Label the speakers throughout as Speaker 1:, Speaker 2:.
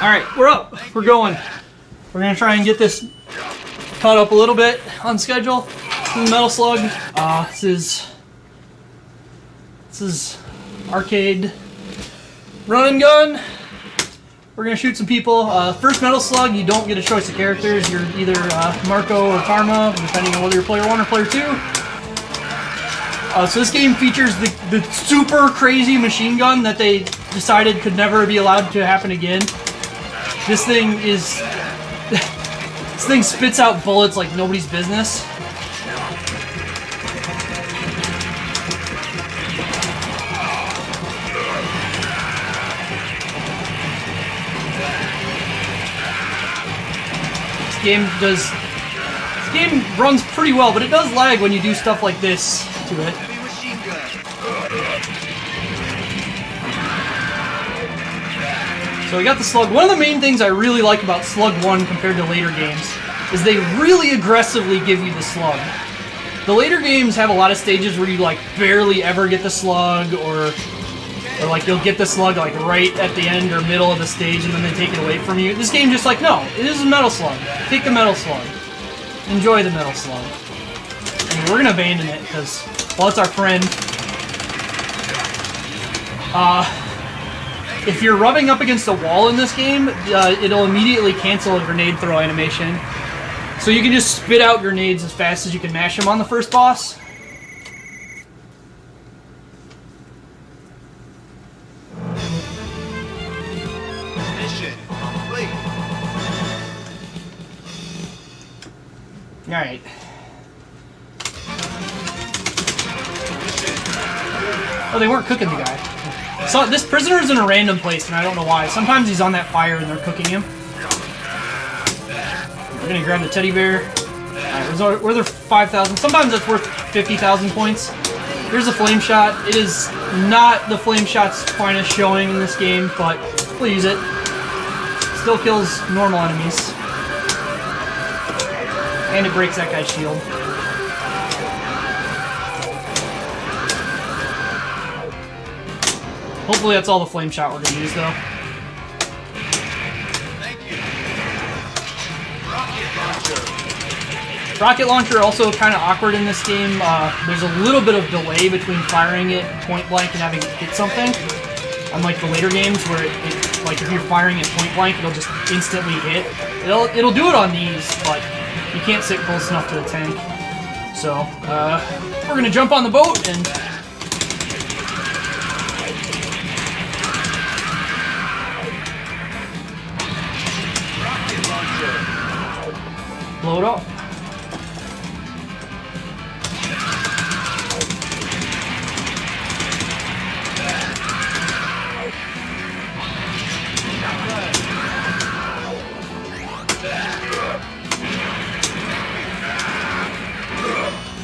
Speaker 1: Alright, we're up. We're going. We're going to try and get this caught up a little bit on schedule. This is Metal Slug. This is arcade run and gun. We're going to shoot some people. First Metal Slug, you don't get a choice of characters. You're either Marco or Karma, depending on whether you're player 1 or player 2. So this game features the super crazy machine gun that they decided could never be allowed to happen again. This thing is... this thing spits out bullets like nobody's business. This game runs pretty well, but it does lag when you do stuff like this to it. So we got the Slug. One of the main things I really like about Slug 1 compared to later games is they really aggressively give you the Slug. The later games have a lot of stages where you like barely ever get the Slug, or like you'll get the Slug like right at the end or middle of the stage and then they take it away from you. This game just like, no, it is a Metal Slug. Take the Metal Slug. Enjoy the Metal Slug. And we're gonna abandon it because, well, it's our friend. If you're rubbing up against a wall in this game, it'll immediately cancel a grenade throw animation. So you can just spit out grenades as fast as you can mash them on the first boss.
Speaker 2: Mission complete.
Speaker 1: Alright. Oh, they weren't cooking the guy. So this prisoner is in a random place, and I don't know why. Sometimes he's on that fire and they're cooking him. We're gonna grab the teddy bear. Alright, we're there 5,000. Sometimes that's worth 50,000 points. Here's a flame shot. It is not the flame shot's finest showing in this game, but we'll use it. Still kills normal enemies. And it breaks that guy's shield. Hopefully that's all the flame shot we're going to use, though.
Speaker 2: Thank you.
Speaker 1: Rocket launcher also kind of awkward in this game. There's a little bit of delay between firing it point blank and having it hit something. Unlike the later games where it like if you're firing it point blank, it'll just instantly hit. It'll do it on these, but you can't sit close enough to the tank. So we're gonna jump on the boat and blow it up.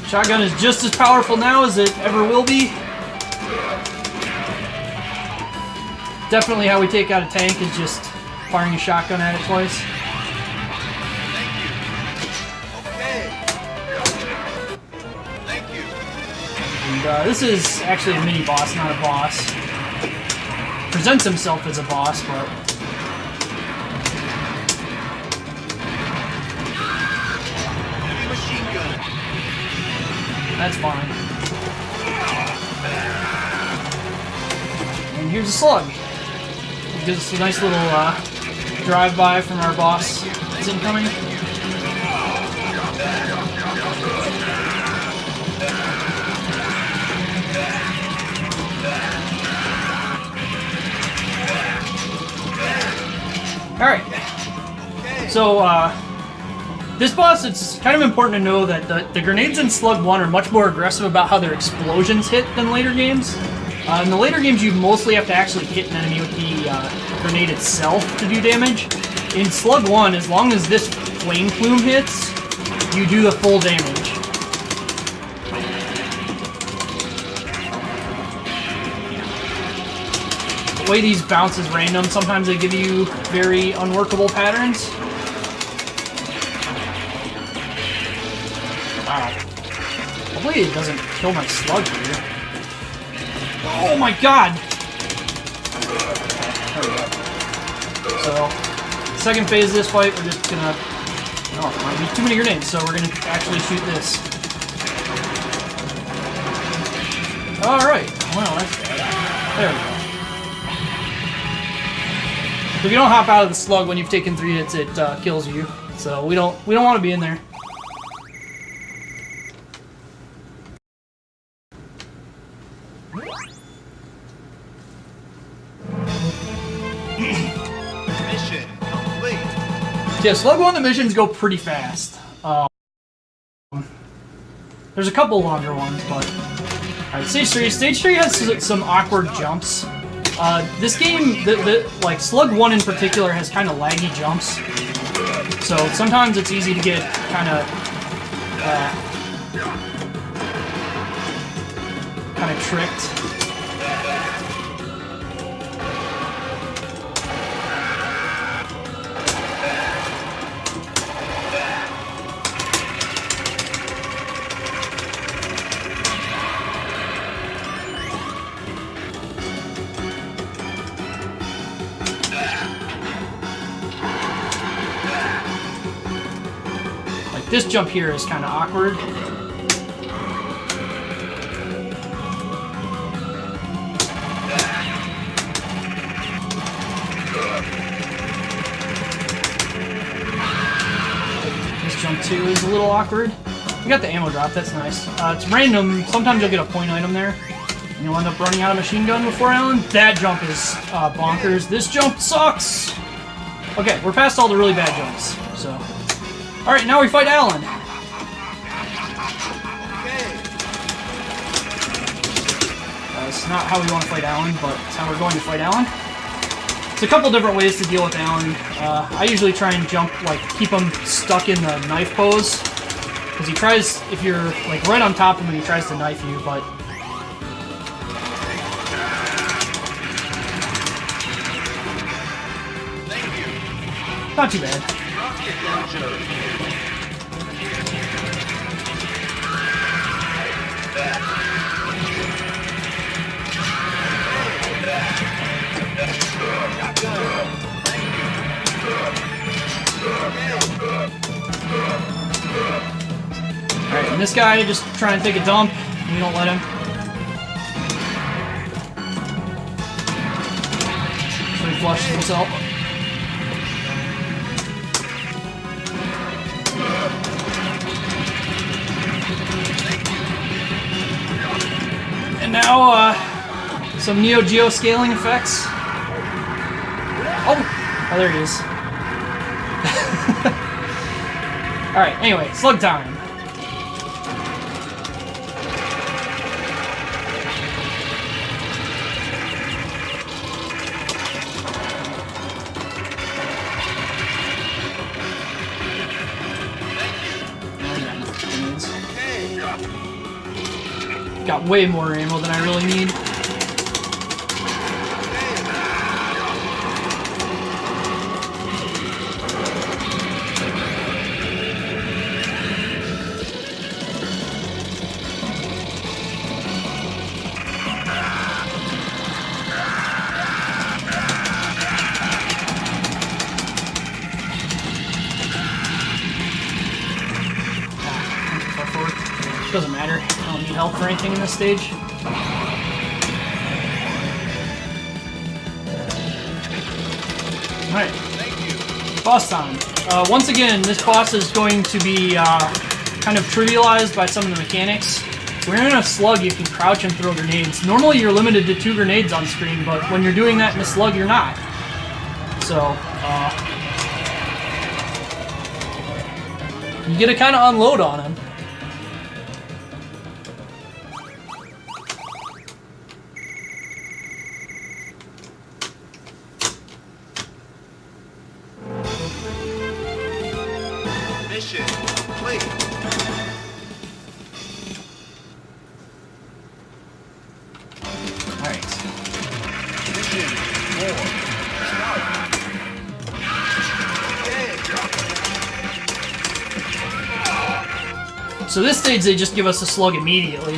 Speaker 1: Shotgun is just as powerful now as it ever will be. Definitely how we take out a tank is just firing a shotgun at it twice.
Speaker 2: Thank you.
Speaker 1: And this is actually a mini boss, not a boss. Presents himself as a boss, but that's fine. And here's a Slug. It gives us a nice little drive-by from our boss that's incoming. Alright. So, this boss, it's kind of important to know that the grenades in Slug 1 are much more aggressive about how their explosions hit than later games. In the later games, you mostly have to actually hit an enemy with the grenade itself to do damage. In Slug 1, as long as this flame plume hits, you do the full damage. The way these bounce is random. Sometimes they give you very unworkable patterns. Wow. Hopefully it doesn't kill my Slug here. Oh my god! There we go. So, second phase of this fight, we're just gonna... Oh, there might be too many grenades, so we're gonna actually shoot this. Alright, well, that's bad. There we go. So if you don't hop out of the slug when you've taken 3 hits, it kills you. So we don't want to be in there.
Speaker 2: Mission complete.
Speaker 1: Yeah, Slug 1, the missions go pretty fast. There's a couple longer ones, but... Alright, Stage 3. Stage 3 has some awkward jumps. This game, like, Slug 1 in particular has kind of laggy jumps. So sometimes it's easy to get kind of tricked. This jump here is kind of awkward. This jump too is a little awkward. We got the ammo drop, that's nice. It's random, sometimes you'll get a point item there. And you'll end up running out of machine gun before Alan. That jump is bonkers. This jump sucks! Okay, we're past all the really bad jumps, so... Alright, now we fight Alan. It's not how we want to fight Alan, but it's how we're going to fight Alan. There's a couple different ways to deal with Alan. I usually try and jump, like, keep him stuck in the knife pose. Because he tries, if you're, like, right on top of him, he tries to knife you, but... Not too bad. Alright, and this guy just trying to take a dump, and we don't let him. So he flushes himself. And now, some Neo Geo scaling effects. Oh, there he is. Alright, anyway, slug time. Got way more ammo than I really need. Doesn't matter. I don't need help for anything in this stage. Alright. Boss time. Once again, this boss is going to be kind of trivialized by some of the mechanics. When you're in a slug, you can crouch and throw grenades. Normally you're limited to 2 grenades on screen, but when you're doing that in a slug, you're not. So, you get to kind of unload on him.
Speaker 2: Mission complete.
Speaker 1: Alright.
Speaker 2: Mission 4.
Speaker 1: So this stage, they just give us a slug immediately.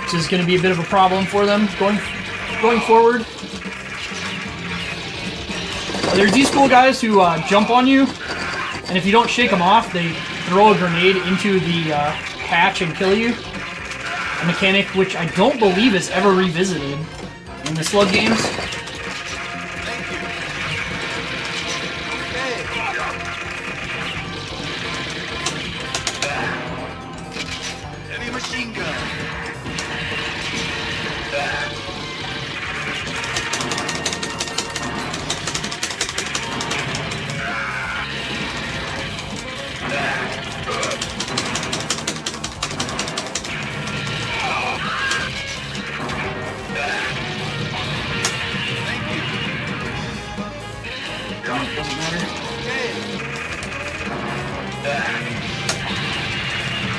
Speaker 1: Which is going to be a bit of a problem for them going forward. There's these cool guys who jump on you, and if you don't shake them off, they throw a grenade into the hatch and kill you. A mechanic which I don't believe is ever revisited in the Slug games.
Speaker 2: Heavy machine gun.
Speaker 1: Doesn't matter.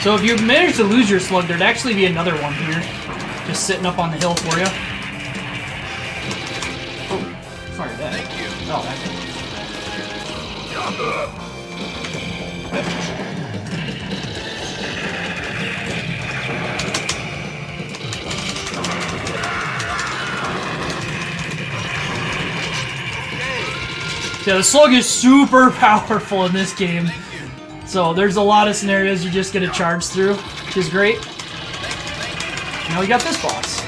Speaker 1: So if you manage to lose your Slug, there'd actually be another one here, just sitting up on the hill for you. Oh, fire that.
Speaker 2: Thank you.
Speaker 1: Oh, that. Yeah, the Slug is super powerful in this game. So there's a lot of scenarios you just get to charge through, which is great. Now we got this boss,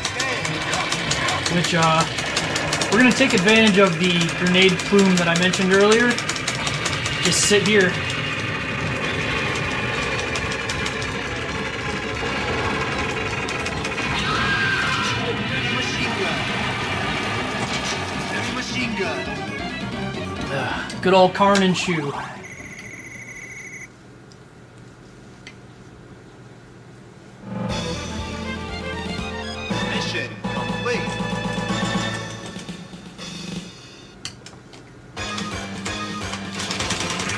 Speaker 1: which we're going to take advantage of the grenade plume that I mentioned earlier. Just sit here.
Speaker 2: Heavy machine gun.
Speaker 1: Good old Karn and Shoe.
Speaker 2: Mission complete.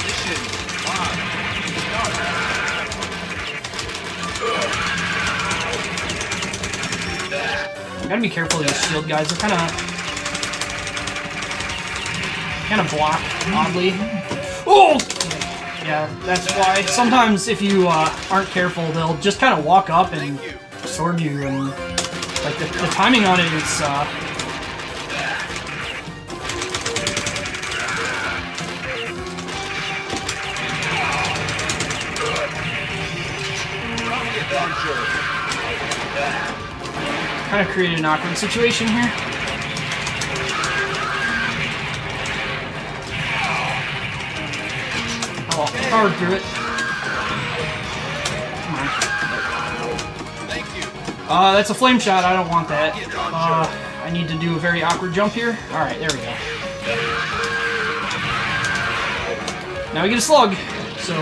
Speaker 2: Mission on.
Speaker 1: You gotta be careful of these shield guys. They're kind of block oddly. Oh! Yeah, that's why sometimes if you aren't careful, they'll just kind of walk up and sword you, and like the timing on it is kind of created an awkward situation here. Oh, powered through it. Come on.
Speaker 2: Thank you.
Speaker 1: That's a flame shot. I don't want that. I need to do a very awkward jump here. Alright, there we go. Now we get a Slug. So,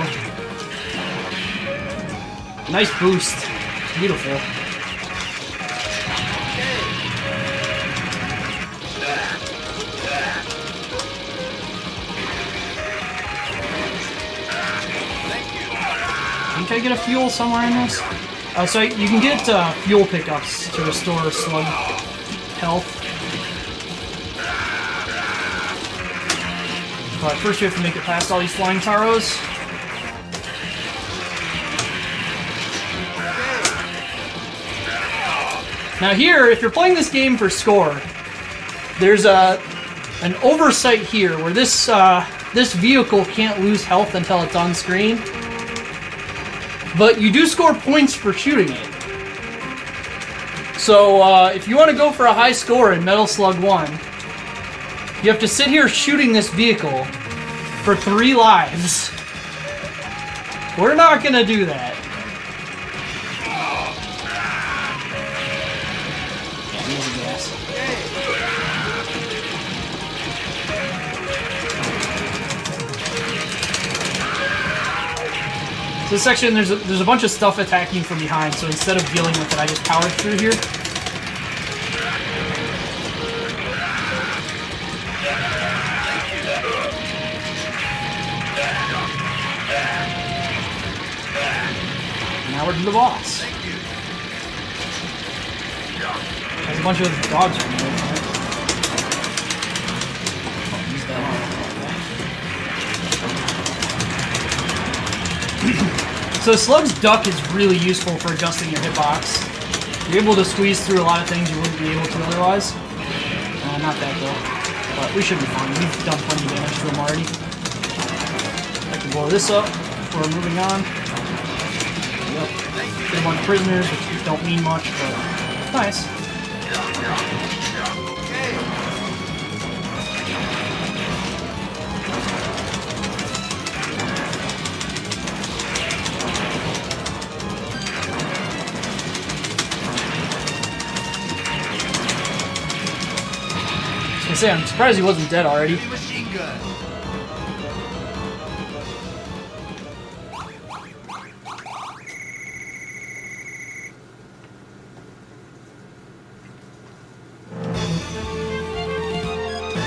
Speaker 1: nice boost. Beautiful. Can I get a fuel somewhere in this? So you can get fuel pickups to restore Slug health. But first we have to make it past all these flying taros. Now here, if you're playing this game for score, there's an oversight here where this this vehicle can't lose health until it's on screen. But you do score points for shooting it. So if you want to go for a high score in Metal Slug 1, you have to sit here shooting this vehicle for 3 lives. We're not going to do that. This section, there's a bunch of stuff attacking from behind, so instead of dealing with it, I just powered through here. Now we're to the boss. There's a bunch of dogs running away from it. Oh, he's dead. So Slug's duck is really useful for adjusting your hitbox. You're able to squeeze through a lot of things you wouldn't be able to otherwise. Not that though. But we should be fine. We've done plenty of damage to him already. I can blow this up before moving on. Yep. Get a bunch of prisoners, which don't mean much, but nice. I'm surprised he wasn't dead already.
Speaker 2: Machine gun.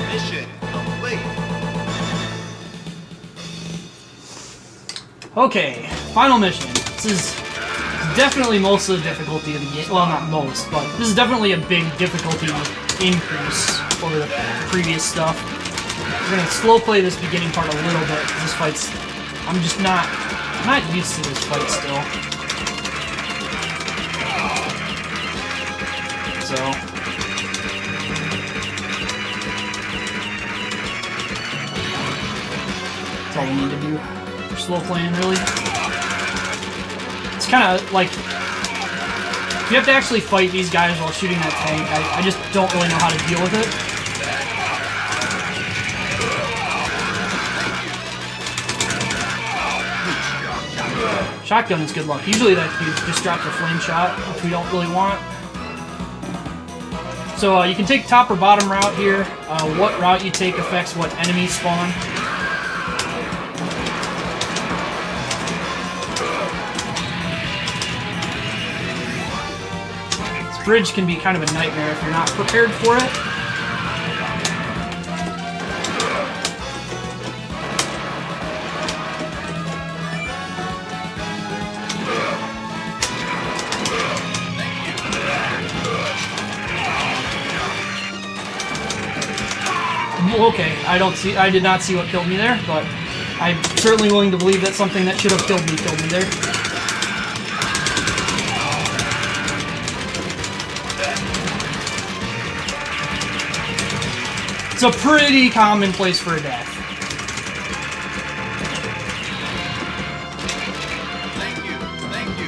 Speaker 2: Mission complete.
Speaker 1: Okay, final mission. This is definitely most of the difficulty of the game. Well, not most, but this is definitely a big difficulty increase over the previous stuff. We're gonna slow play this beginning part a little bit. This fight's, I'm just not used to this fight still. So that's all we need to do for slow playing, really. It's kind of like you have to actually fight these guys while shooting that tank. I just don't really know how to deal with it. Shotgun is good luck. Usually that just drops a flame shot, which we don't really want. So you can take top or bottom route here. What route you take affects what enemies spawn. This bridge can be kind of a nightmare if you're not prepared for it. Okay, I did not see what killed me there, but I'm certainly willing to believe that something that should have killed me there. It's a pretty common place for a death.
Speaker 2: Thank you. Thank you.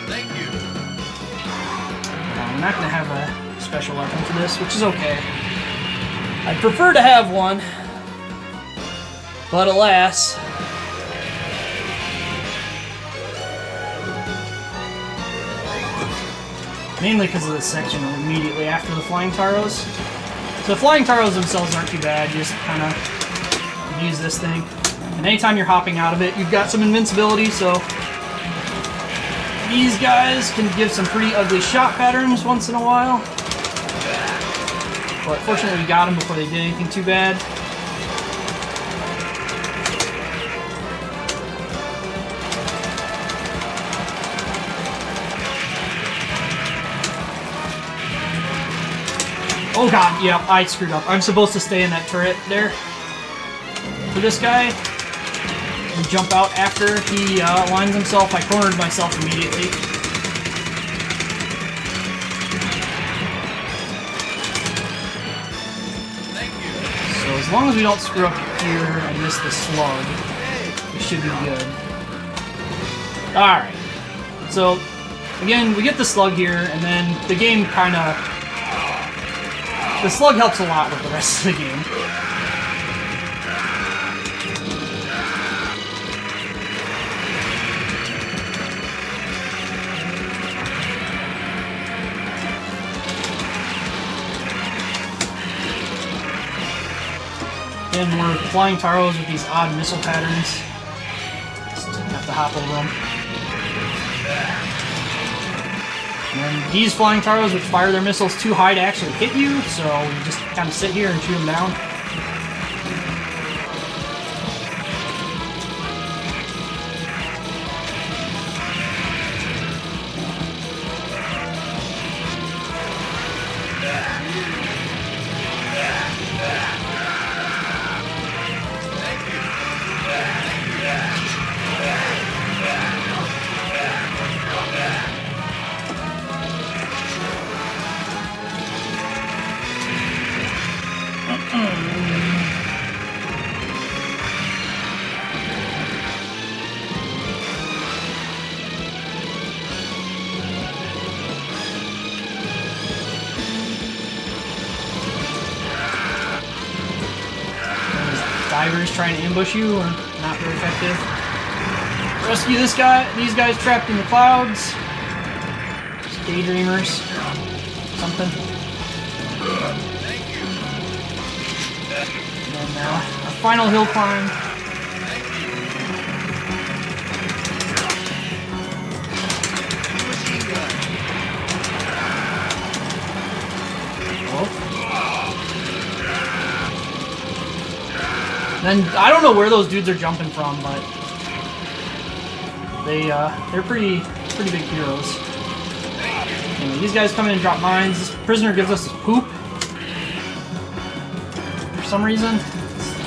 Speaker 2: Thank you.
Speaker 1: I'm not going to have a special weapon for this, which is okay. I'd prefer to have one, but alas. Mainly because of this section immediately after the flying taros. So the flying taros themselves aren't too bad, you just kind of use this thing. And anytime you're hopping out of it, you've got some invincibility, so these guys can give some pretty ugly shot patterns once in a while. But fortunately we got them before they did anything too bad. Oh god, yeah, I screwed up. I'm supposed to stay in that turret there for this guy and jump out after he lines himself. I cornered myself immediately. So as long as we don't screw up here and miss the slug, we should be good. Alright, so again, we get the slug here, and then the game kind of... The slug helps a lot with the rest of the game. Again, we're flying taros with these odd missile patterns. Just have to hop over them. And these flying taros, which fire their missiles too high to actually hit you, so you just kind of sit here and shoot them down. divers trying to ambush you are not very effective. Rescue this guy, these guys trapped in the clouds. Just daydreamers. Something. And then our final hill climb. Then I don't know where those dudes are jumping from, but they're pretty big heroes. Anyway, these guys come in and drop mines. This prisoner gives us poop. For some reason,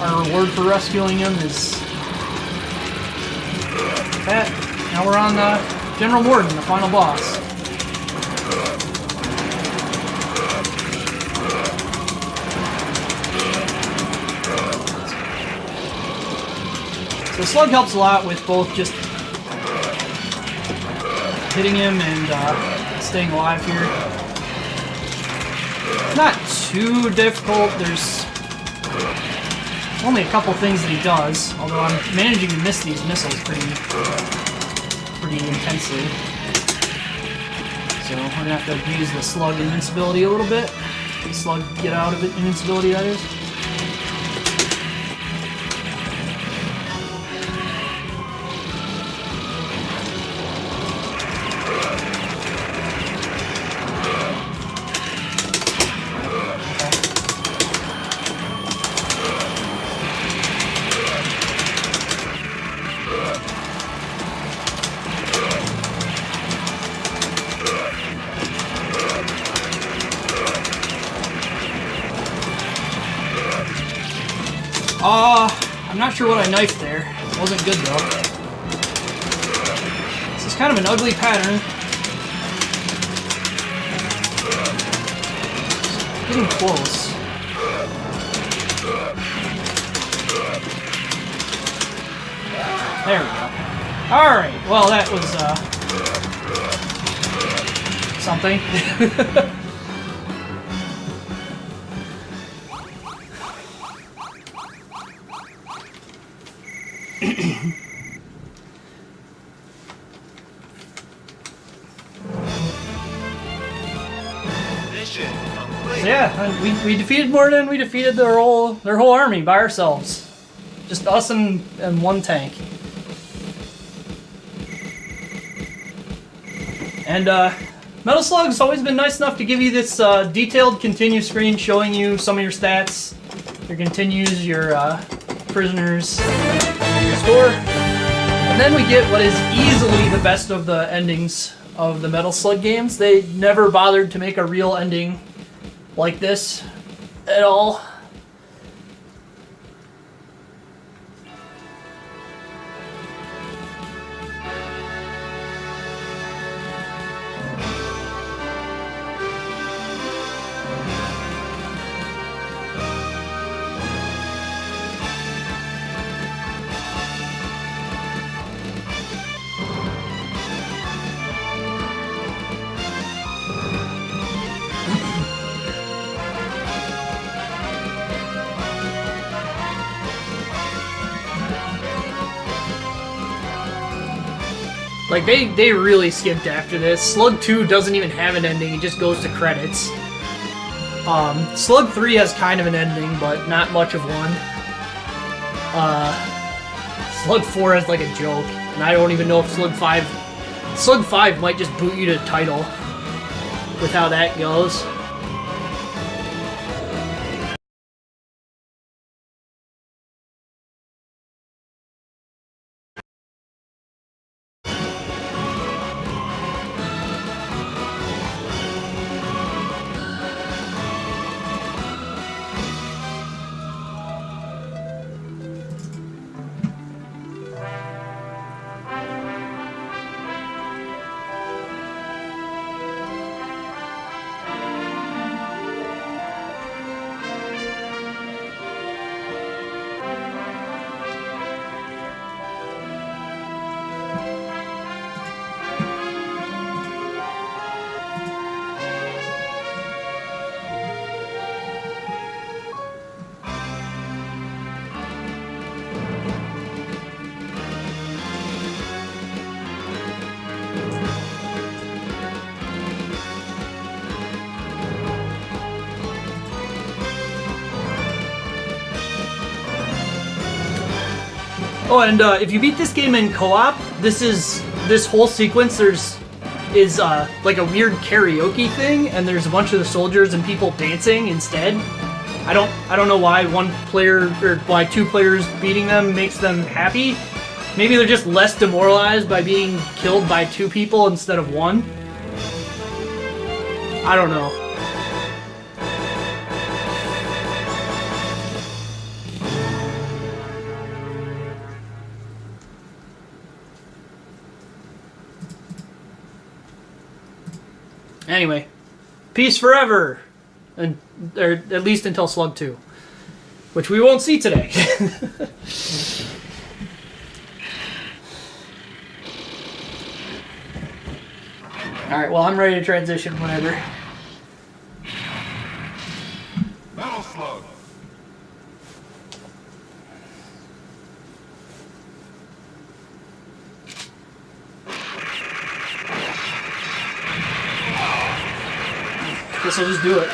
Speaker 1: our reward for rescuing him is that. Now we're on General Morden, the final boss. So Slug helps a lot with both just hitting him and staying alive here. Not too difficult. There's only a couple things that he does, although I'm managing to miss these missiles pretty intensely. So we're gonna have to abuse the Slug invincibility a little bit. The Slug get out of it invincibility, that is. I'm not sure what I knifed there. It wasn't good though. This is kind of an ugly pattern. Getting close. There we go. Alright, well that was something. So yeah, we defeated Morden. We defeated their whole army by ourselves. Just us and one tank. And Metal Slug's always been nice enough to give you this detailed continue screen showing you some of your stats, your continues, your prisoners, your score. And then we get what is easily the best of the endings of the Metal Slug games. They never bothered to make a real ending like this at all. Like, they really skipped after this. Slug 2 doesn't even have an ending, it just goes to credits. Slug 3 has kind of an ending, but not much of one. Slug 4 has like a joke, and I don't even know if Slug 5 might just boot you to title with how that goes. Oh, and if you beat this game in co-op, this whole sequence is like a weird karaoke thing, and there's a bunch of the soldiers and people dancing instead. I don't know why one player or why two players beating them makes them happy. Maybe they're just less demoralized by being killed by two people instead of one. I don't know. Anyway, peace forever, and or at least until Slug 2, which we won't see today. All right, well, I'm ready to transition whenever.
Speaker 2: Metal Slug.
Speaker 1: Guess I'll just do it.